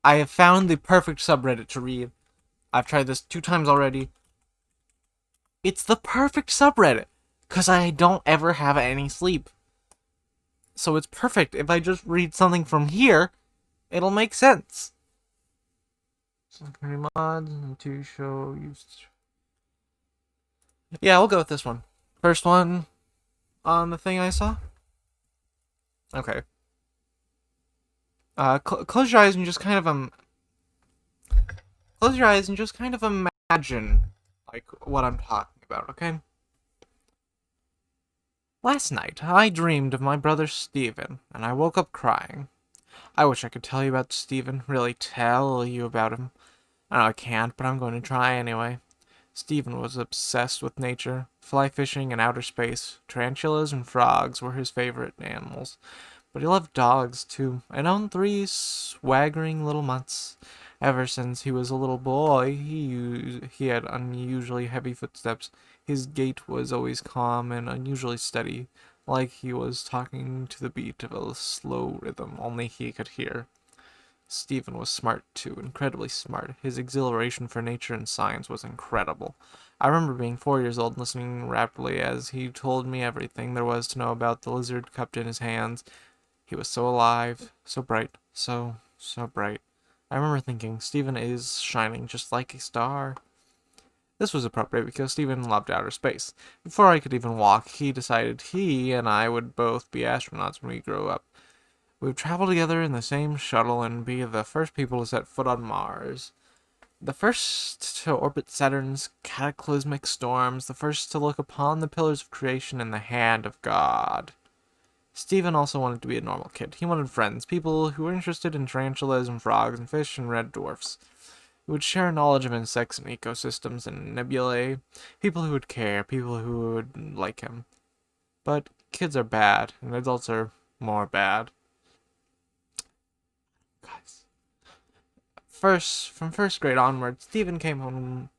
I have found the perfect subreddit to read. I've tried this 2 times already. It's the perfect subreddit because I don't ever have any sleep. So it's perfect. If I just read something from here, it'll make sense. Secondary mods to show you. Yeah, we'll go with this one. First one on the thing I saw. Okay. Close your eyes and just kind of close your eyes and just kind of imagine like what I'm talking about. Okay. Last night, I dreamed of my brother Stephen, and I woke up crying. I wish I could tell you about Stephen, really tell you about him. I know I can't, but I'm going to try anyway. Stephen was obsessed with nature. Fly fishing and outer space. Tarantulas and frogs were his favorite animals. But he loved dogs, too, and owned 3 swaggering little mutts. Ever since he was a little boy, he had unusually heavy footsteps. His gait was always calm and unusually steady, like he was talking to the beat of a slow rhythm only he could hear. Stephen was smart too, incredibly smart. His exhilaration for nature and science was incredible. I remember being 4 years old and listening rapidly as he told me everything there was to know about the lizard cupped in his hands. He was so alive, so bright, so bright. I remember thinking, Stephen is shining just like a star. This was appropriate because Stephen loved outer space. Before I could even walk, he decided he and I would both be astronauts when we grow up. We would travel together in the same shuttle and be the first people to set foot on Mars. The first to orbit Saturn's cataclysmic storms, the first to look upon the pillars of creation in the hand of God. Stephen also wanted to be a normal kid. He wanted friends, people who were interested in tarantulas and frogs and fish and red dwarfs, who would share knowledge of insects and ecosystems and nebulae, people who would care, people who would like him. But kids are bad, and adults are more bad. Guys. From first grade onward, Stephen came home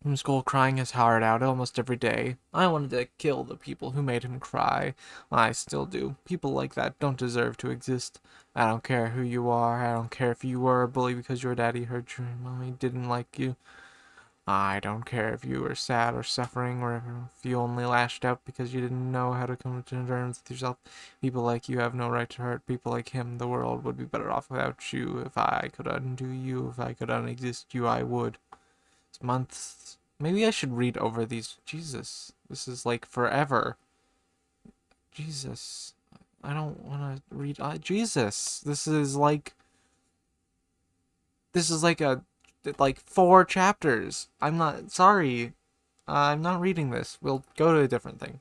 from school crying his heart out almost every day. I wanted to kill the people who made him cry. I still do. People like that don't deserve to exist. I don't care who you are. I don't care if you were a bully because your daddy hurt you and mommy didn't like you. I don't care if you were sad or suffering or if you only lashed out because you didn't know how to come to terms with yourself. People like you have no right to hurt people like him. The world would be better off without you. If I could undo you, if I could unexist you, I would. It's months. Maybe I should read over these. Jesus. This is like forever. Jesus. I don't want to read. Jesus. This is like 4 chapters. I'm not sorry. I'm not reading this. We'll go to a different thing.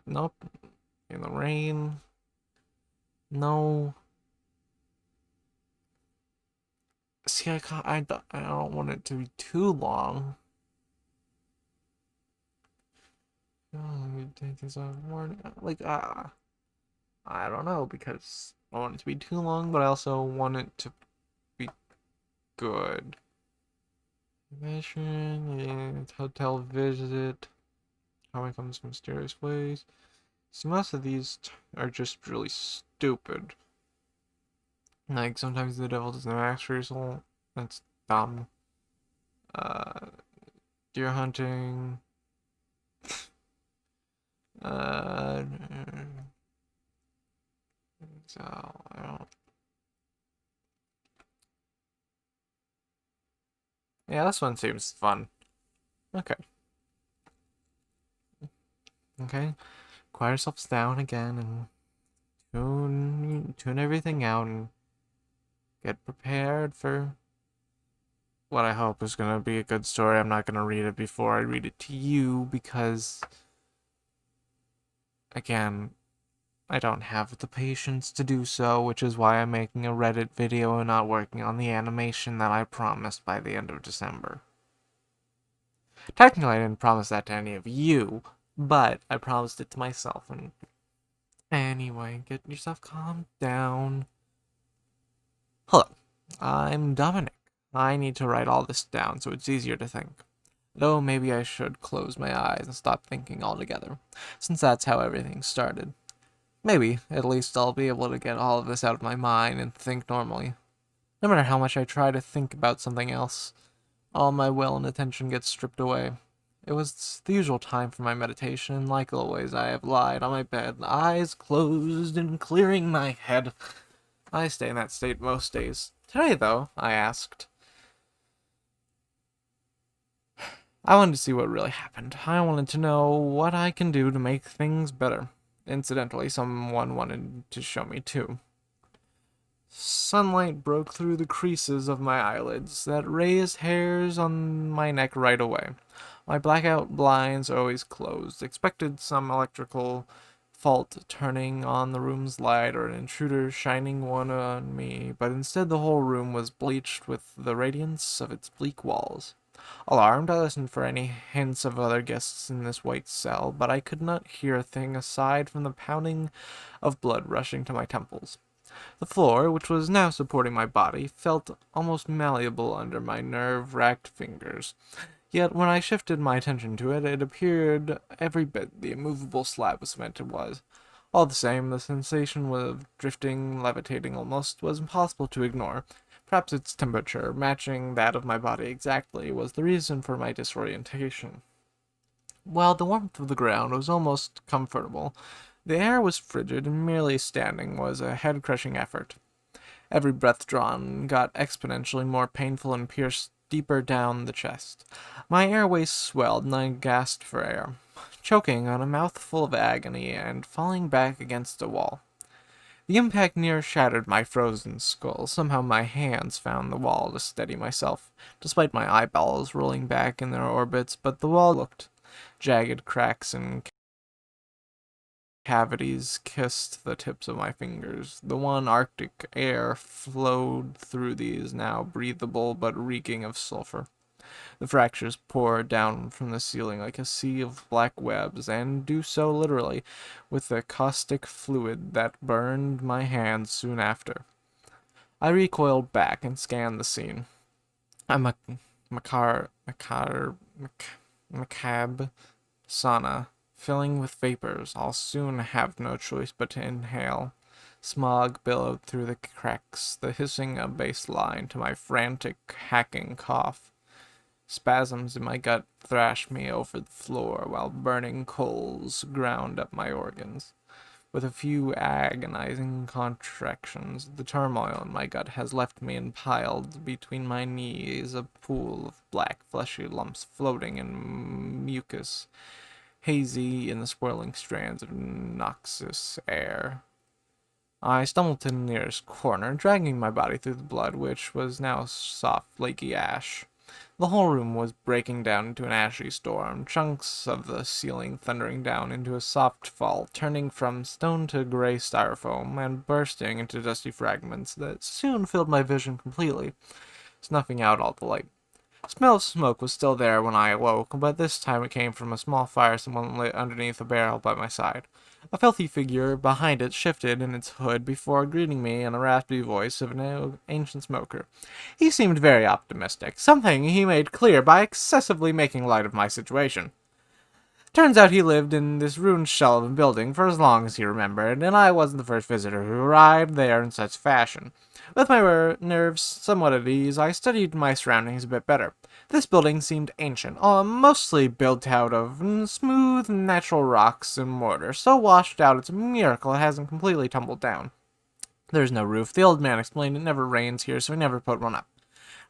Nope. In the rain. No. See, I don't want it to be too long. Like, I don't know because I want it to be too long, but I also want it to be good. Mission, yeah, hotel visit. How it comes from mysterious ways. See, most of these are just really stupid. Like, sometimes the devil doesn't ask for your soul. That's dumb. Uh, deer hunting. Uh, so, I don't. Yeah, this one seems fun. Okay. Okay. Quiet yourselves down again and tune everything out and get prepared for what I hope is gonna be a good story. I'm not gonna read it before I read it to you because, again, I don't have the patience to do so, which is why I'm making a Reddit video and not working on the animation that I promised by the end of December. Technically, I didn't promise that to any of you, but I promised it to myself. And anyway, get yourself calmed down. Hello, I'm Dominic. I need to write all this down so it's easier to think. Though maybe I should close my eyes and stop thinking altogether, since that's how everything started. Maybe, at least I'll be able to get all of this out of my mind and think normally. No matter how much I try to think about something else, all my will and attention gets stripped away. It was the usual time for my meditation, and like always, I have lied on my bed, eyes closed and clearing my head. I stay in that state most days. Today, though, I asked. I wanted to see what really happened. I wanted to know what I can do to make things better. Incidentally, someone wanted to show me too. Sunlight broke through the creases of my eyelids that raised hairs on my neck right away. My blackout blinds are always closed. Expected some electrical fault turning on the room's light or an intruder shining one on me, but instead the whole room was bleached with the radiance of its bleak walls. Alarmed, I listened for any hints of other guests in this white cell, but I could not hear a thing aside from the pounding of blood rushing to my temples. The floor, which was now supporting my body, felt almost malleable under my nerve-racked fingers. Yet when I shifted my attention to it, it appeared every bit the immovable slab of cement it was. All the same, the sensation of drifting, levitating almost, was impossible to ignore. Perhaps its temperature, matching that of my body exactly, was the reason for my disorientation. While the warmth of the ground was almost comfortable, the air was frigid, and merely standing was a head-crushing effort. Every breath drawn got exponentially more painful and pierced deeper down the chest. My airways swelled, and I gasped for air, choking on a mouthful of agony and falling back against a wall. The impact near shattered my frozen skull. Somehow my hands found the wall to steady myself, despite my eyeballs rolling back in their orbits, but the wall looked. Jagged cracks and cavities kissed the tips of my fingers. The one Arctic air flowed through these, now breathable but reeking of sulfur. The fractures poured down from the ceiling like a sea of black webs, and do so literally, with the caustic fluid that burned my hands soon after. I recoiled back and scanned the scene. A macabre sauna, filling with vapors. I'll soon have no choice but to inhale. Smog billowed through the cracks, the hissing a bass line to my frantic, hacking cough. Spasms in my gut thrashed me over the floor, while burning coals ground up my organs. With a few agonizing contractions, the turmoil in my gut has left me impaled between my knees, a pool of black fleshy lumps floating in mucus, hazy in the swirling strands of noxious air. I stumbled to the nearest corner, dragging my body through the blood, which was now soft, flaky ash. The whole room was breaking down into an ashy storm, chunks of the ceiling thundering down into a soft fall, turning from stone to gray styrofoam, and bursting into dusty fragments that soon filled my vision completely, snuffing out all the light. The smell of smoke was still there when I awoke, but this time it came from a small fire someone lit underneath a barrel by my side. A filthy figure behind it shifted in its hood before greeting me in the raspy voice of an ancient smoker. He seemed very optimistic, something he made clear by excessively making light of my situation. Turns out he lived in this ruined shell of a building for as long as he remembered, and I wasn't the first visitor who arrived there in such fashion. With my nerves somewhat at ease, I studied my surroundings a bit better. This building seemed ancient, mostly built out of smooth, natural rocks and mortar, so washed out it's a miracle it hasn't completely tumbled down. There's no roof. The old man explained it never rains here, so he never put one up.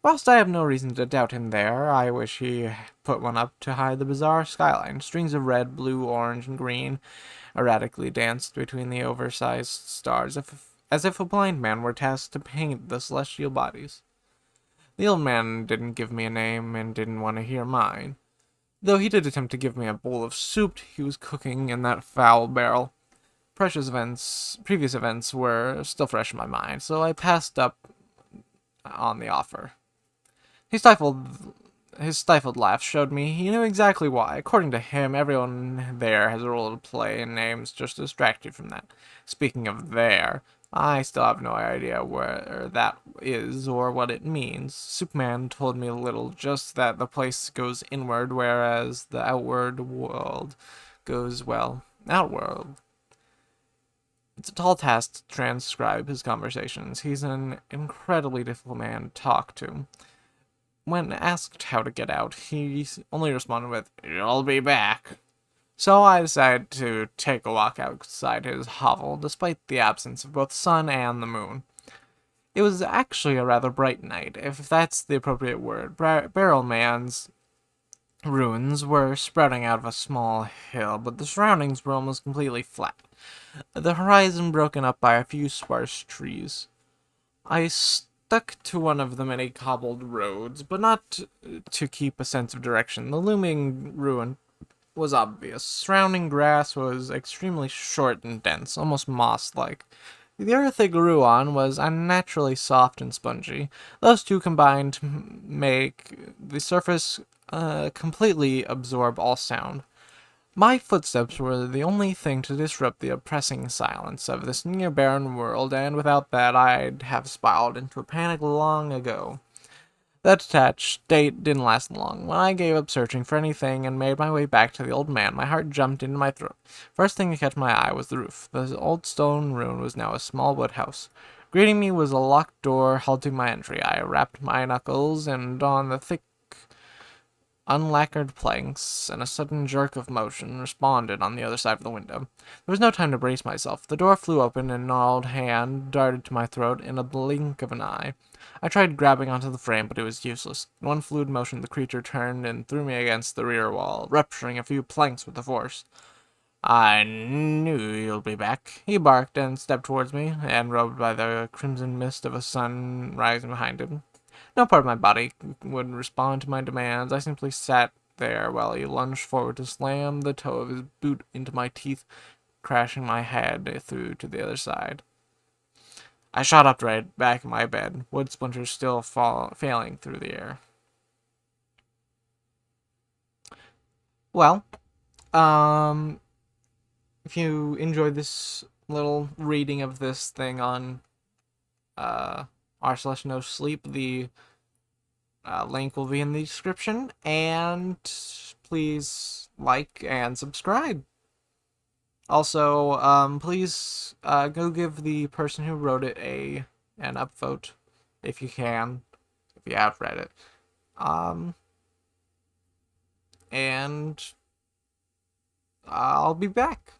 Whilst I have no reason to doubt him there, I wish he put one up to hide the bizarre skyline. Strings of red, blue, orange, and green erratically danced between the oversized stars, as if a blind man were tasked to paint the celestial bodies. The old man didn't give me a name and didn't want to hear mine, though he did attempt to give me a bowl of soup he was cooking in that foul barrel. Previous events were still fresh in my mind, so I passed up on the offer. His stifled laugh showed me he knew exactly why. According to him, everyone there has a role to play, and names just distract you from that. Speaking of there, I still have no idea where that is or what it means. Superman told me a little, just that the place goes inward, whereas the outward world goes, well, outward. It's a tall task to transcribe his conversations. He's an incredibly difficult man to talk to. When asked how to get out, he only responded with, "You'll be back." So I decided to take a walk outside his hovel, despite the absence of both sun and the moon. It was actually a rather bright night, if that's the appropriate word. Barrel Man's ruins were sprouting out of a small hill, but the surroundings were almost completely flat, the horizon broken up by a few sparse trees. I stuck to one of the many cobbled roads, but not to keep a sense of direction. The looming ruin was obvious. Surrounding grass was extremely short and dense, almost moss-like. The earth it grew on was unnaturally soft and spongy. Those two combined to make the surface completely absorb all sound. My footsteps were the only thing to disrupt the oppressing silence of this near barren world, and without that I'd have spiraled into a panic long ago. That detached state didn't last long. When I gave up searching for anything and made my way back to the old man, my heart jumped into my throat. First thing to catch my eye was the roof. The old stone ruin was now a small wood house. Greeting me was a locked door halting my entry. I rapped my knuckles, and on the thick unlacquered planks, and a sudden jerk of motion responded on the other side of the window. There was no time to brace myself. The door flew open, and a gnarled hand darted to my throat in a blink of an eye. I tried grabbing onto the frame, but it was useless. In one fluid motion, the creature turned and threw me against the rear wall, rupturing a few planks with the force. "I knew you'd be back," he barked, and stepped towards me, and robed by the crimson mist of a sun rising behind him. No part of my body would respond to my demands. I simply sat there while he lunged forward to slam the toe of his boot into my teeth, crashing my head through to the other side. I shot upright, back in my bed, wood splinters still failing through the air. Well, um, if you enjoyed this little reading of this thing on r/Nosleep, the link will be in the description, and please like and subscribe. Also, please go give the person who wrote it an upvote if you can, if you have read it. And I'll be back.